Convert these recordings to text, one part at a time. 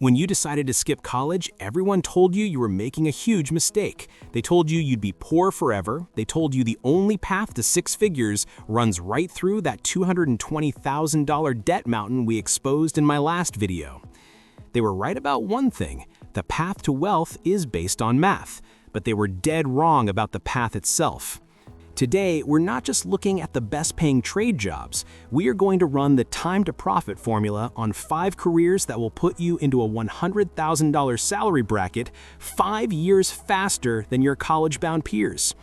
When you decided to skip college, everyone told you were making a huge mistake. They told you you'd be poor forever. They told you the only path to six figures runs right through that $220,000 debt mountain we exposed in my last video. They were right about one thing: the path to wealth is based on math, but they were dead wrong about the path itself. Today, we're not just looking at the best-paying trade jobs. We are going to run the time-to-profit formula on 5 careers that will put you into a $100,000 salary bracket 5 years faster than your college-bound peers.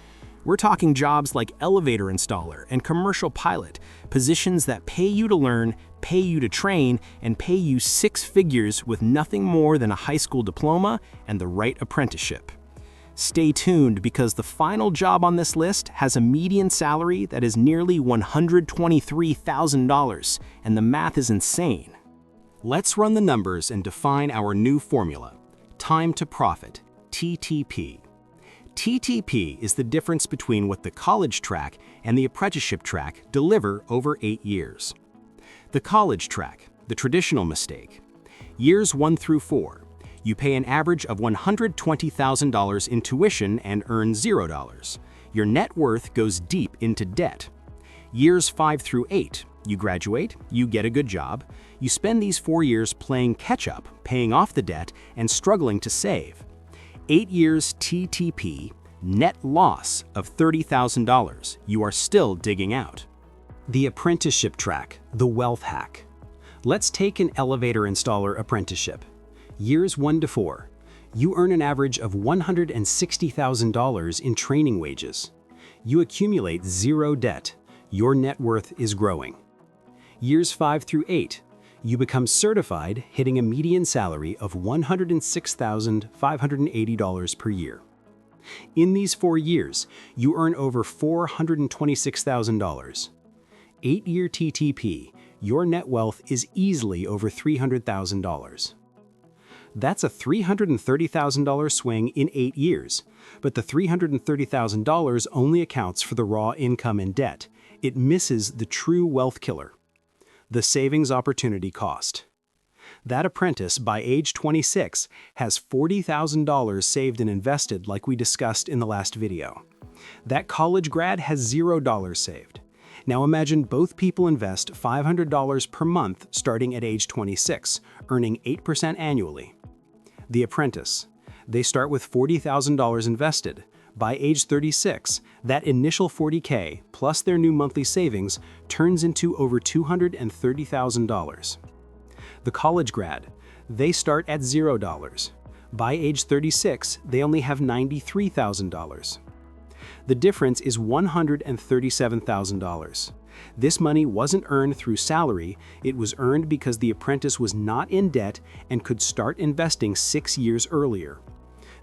We're talking jobs like elevator installer and commercial pilot, positions that pay you to learn, pay you to train, and pay you 6 figures with nothing more than a high school diploma and the right apprenticeship. Stay tuned, because the final job on this list has a median salary that is nearly $123,000, and the math is insane. Let's run the numbers and define our new formula: time to profit, TTP. TTP is the difference between what the college track and the apprenticeship track deliver over 8 years. The college track, the traditional mistake. Years 1 through 4. You pay an average of $120,000 in tuition and earn $0. Your net worth goes deep into debt. Years 5 through 8, you graduate, you get a good job, you spend these 4 years playing catch-up, paying off the debt, and struggling to save. 8 years TTP, net loss of $30,000, you are still digging out. The apprenticeship track, the wealth hack. Let's take an elevator installer apprenticeship. Years 1 to 4, you earn an average of $160,000 in training wages. You accumulate 0 debt. Your net worth is growing. Years 5 through 8, you become certified, hitting a median salary of $106,580 per year. In these 4 years, you earn over $426,000. 8-year TTP, your net wealth is easily over $300,000. That's a $330,000 swing in 8 years, but the $330,000 only accounts for the raw income and debt. It misses the true wealth killer: the savings opportunity cost. That apprentice, by age 26, has $40,000 saved and invested, like we discussed in the last video. That college grad has $0 saved. Now imagine both people invest $500 per month starting at age 26, earning 8% annually. The apprentice. They start with $40,000 invested. By age 36, that initial $40K plus their new monthly savings turns into over $230,000. The college grad. They start at $0. By age 36, they only have $93,000. The difference is $137,000. This money wasn't earned through salary, it was earned because the apprentice was not in debt and could start investing 6 years earlier.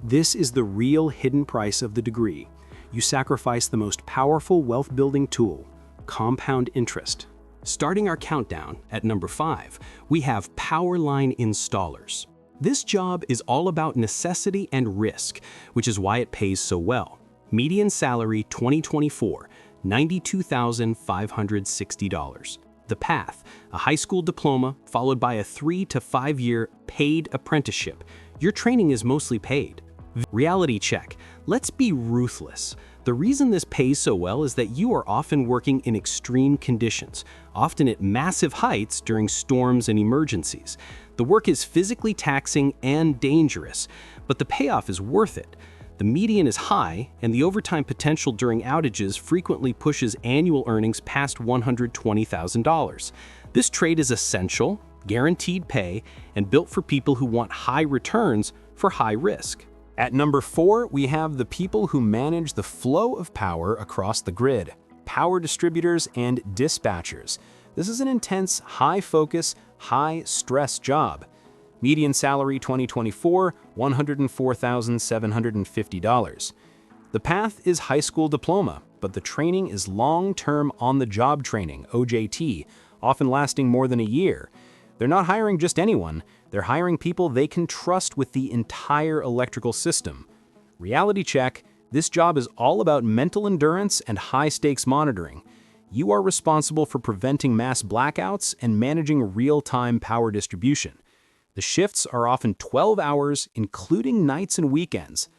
This is the real hidden price of the degree. You sacrifice the most powerful wealth-building tool: compound interest. Starting our countdown at number 5, we have power line installers. This job is all about necessity and risk, which is why it pays so well. Median salary 2024, $92,560. The path: a high school diploma followed by a 3 to 5 year paid apprenticeship. Your training is mostly paid. Reality check. Let's be ruthless. The reason this pays so well is that you are often working in extreme conditions, often at massive heights during storms and emergencies. The work is physically taxing and dangerous, but the payoff is worth it. The median is high, and the overtime potential during outages frequently pushes annual earnings past $120,000. This trade is essential, guaranteed pay, and built for people who want high returns for high risk. At number 4, we have the people who manage the flow of power across the grid: power distributors and dispatchers. This is an intense, high-focus, high-stress job. Median salary 2024, $104,750. The path is high school diploma, but the training is long-term on-the-job training, OJT, often lasting more than a year. They're not hiring just anyone, they're hiring people they can trust with the entire electrical system. Reality check: this job is all about mental endurance and high-stakes monitoring. You are responsible for preventing mass blackouts and managing real-time power distribution. The shifts are often 12 hours, including nights and weekends.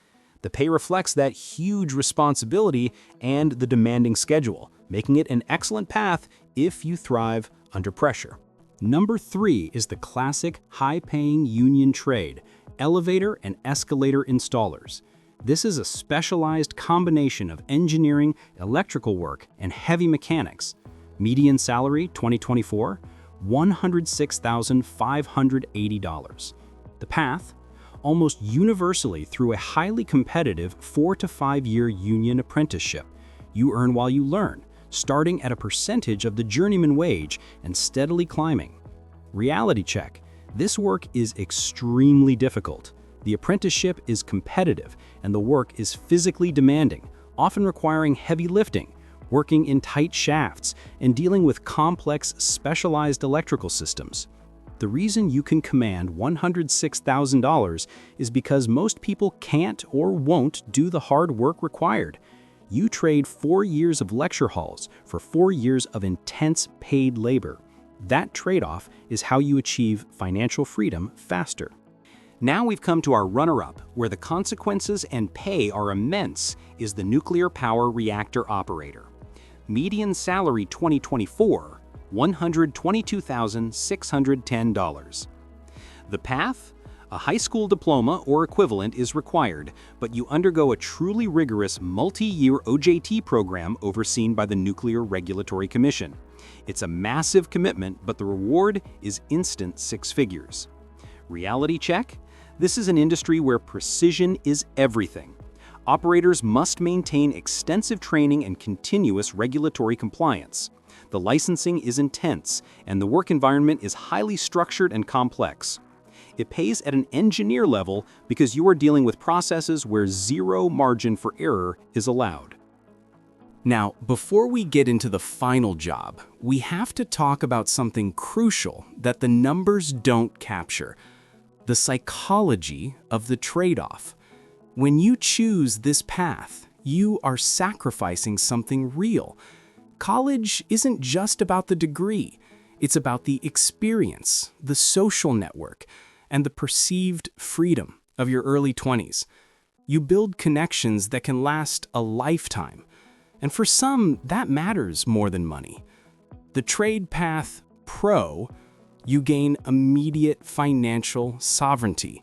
The pay reflects that huge responsibility and the demanding schedule, making it an excellent path if you thrive under pressure. Number 3 is the classic high-paying union trade, elevator and escalator installers. This is a specialized combination of engineering, electrical work, and heavy mechanics. Median salary 2024, $106,580. The path? Almost universally through a highly competitive 4 to 5 year union apprenticeship. You earn while you learn, starting at a percentage of the journeyman wage and steadily climbing. Reality check. This work is extremely difficult. The apprenticeship is competitive and the work is physically demanding, often requiring heavy lifting, working in tight shafts, and dealing with complex, specialized electrical systems. The reason you can command $106,000 is because most people can't or won't do the hard work required. You trade 4 years of lecture halls for 4 years of intense paid labor. That trade-off is how you achieve financial freedom faster. Now we've come to our runner-up, where the consequences and pay are immense, is the nuclear power reactor operator. Median salary 2024, $122,610. The path? A high school diploma or equivalent is required, but you undergo a truly rigorous multi-year OJT program overseen by the Nuclear Regulatory Commission. It's a massive commitment, but the reward is instant 6 figures. Reality check? This is an industry where precision is everything. Operators must maintain extensive training and continuous regulatory compliance. The licensing is intense, and the work environment is highly structured and complex. It pays at an engineer level because you are dealing with processes where zero margin for error is allowed. Now, before we get into the final job, we have to talk about something crucial that the numbers don't capture: the psychology of the trade-off. When you choose this path, you are sacrificing something real. College isn't just about the degree. It's about the experience, the social network, and the perceived freedom of your early 20s. You build connections that can last a lifetime. And for some, that matters more than money. The trade path pro, you gain immediate financial sovereignty.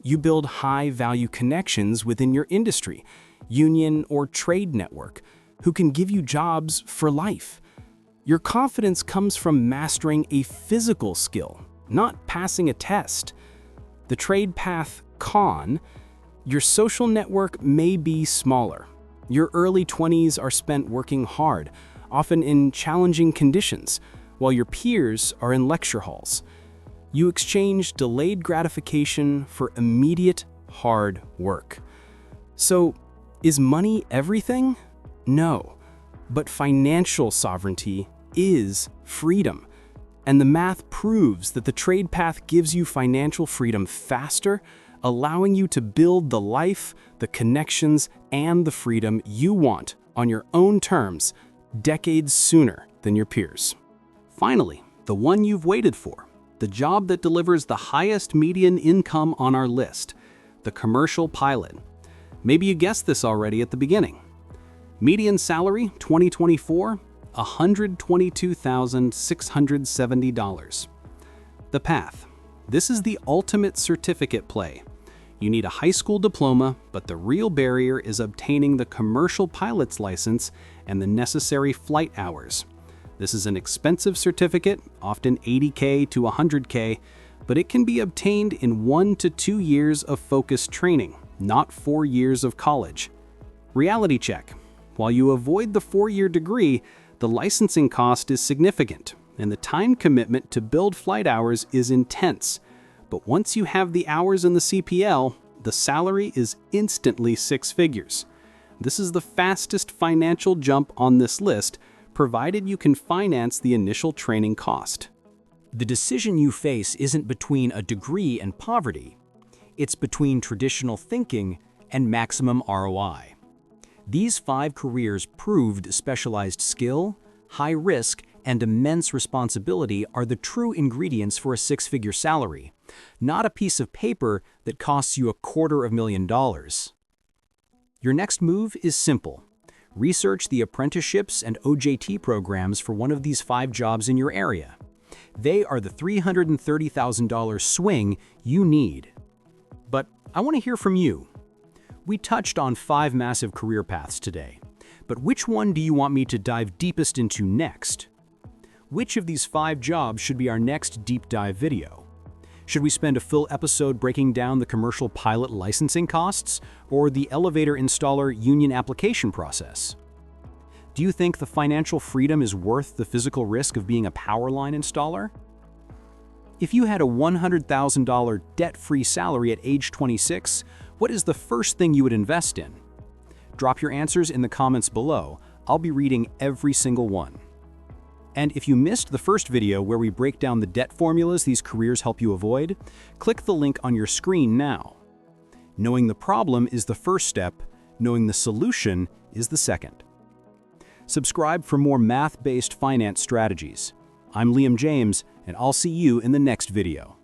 You build high-value connections within your industry, union or trade network, who can give you jobs for life. Your confidence comes from mastering a physical skill, not passing a test. The trade path con, your social network may be smaller. Your early 20s are spent working hard, often in challenging conditions, while your peers are in lecture halls. You exchange delayed gratification for immediate hard work. So, is money everything? No, but financial sovereignty is freedom. And the math proves that the trade path gives you financial freedom faster, allowing you to build the life, the connections, and the freedom you want on your own terms decades sooner than your peers. Finally, the one you've waited for, the job that delivers the highest median income on our list, the commercial pilot. Maybe you guessed this already at the beginning. Median salary 2024, $122,670. The path. This is the ultimate certificate play. You need a high school diploma, but the real barrier is obtaining the commercial pilot's license and the necessary flight hours. This is an expensive certificate, often $80K to $100K, but it can be obtained in 1 to 2 years of focused training, not 4 years of college. Reality check. While you avoid the 4-year degree, the licensing cost is significant, and the time commitment to build flight hours is intense. But once you have the hours in the CPL, the salary is instantly 6 figures. This is the fastest financial jump on this list, provided you can finance the initial training cost. The decision you face isn't between a degree and poverty. It's between traditional thinking and maximum ROI. These 5 careers proved specialized skill, high risk, and immense responsibility are the true ingredients for a six-figure salary, not a piece of paper that costs you $250,000. Your next move is simple. Research the apprenticeships and OJT programs for one of these 5 jobs in your area. They are the $330,000 swing you need. But I want to hear from you. We touched on 5 massive career paths today, but which one do you want me to dive deepest into next? Which of these 5 jobs should be our next deep dive video? Should we spend a full episode breaking down the commercial pilot licensing costs or the elevator installer union application process? Do you think the financial freedom is worth the physical risk of being a power line installer? If you had a $100,000 debt-free salary at age 26, what is the first thing you would invest in? Drop your answers in the comments below. I'll be reading every single one. And if you missed the first video where we break down the debt formulas these careers help you avoid, click the link on your screen now. Knowing the problem is the first step, knowing the solution is the second. Subscribe for more math-based finance strategies. I'm Liam James, and I'll see you in the next video.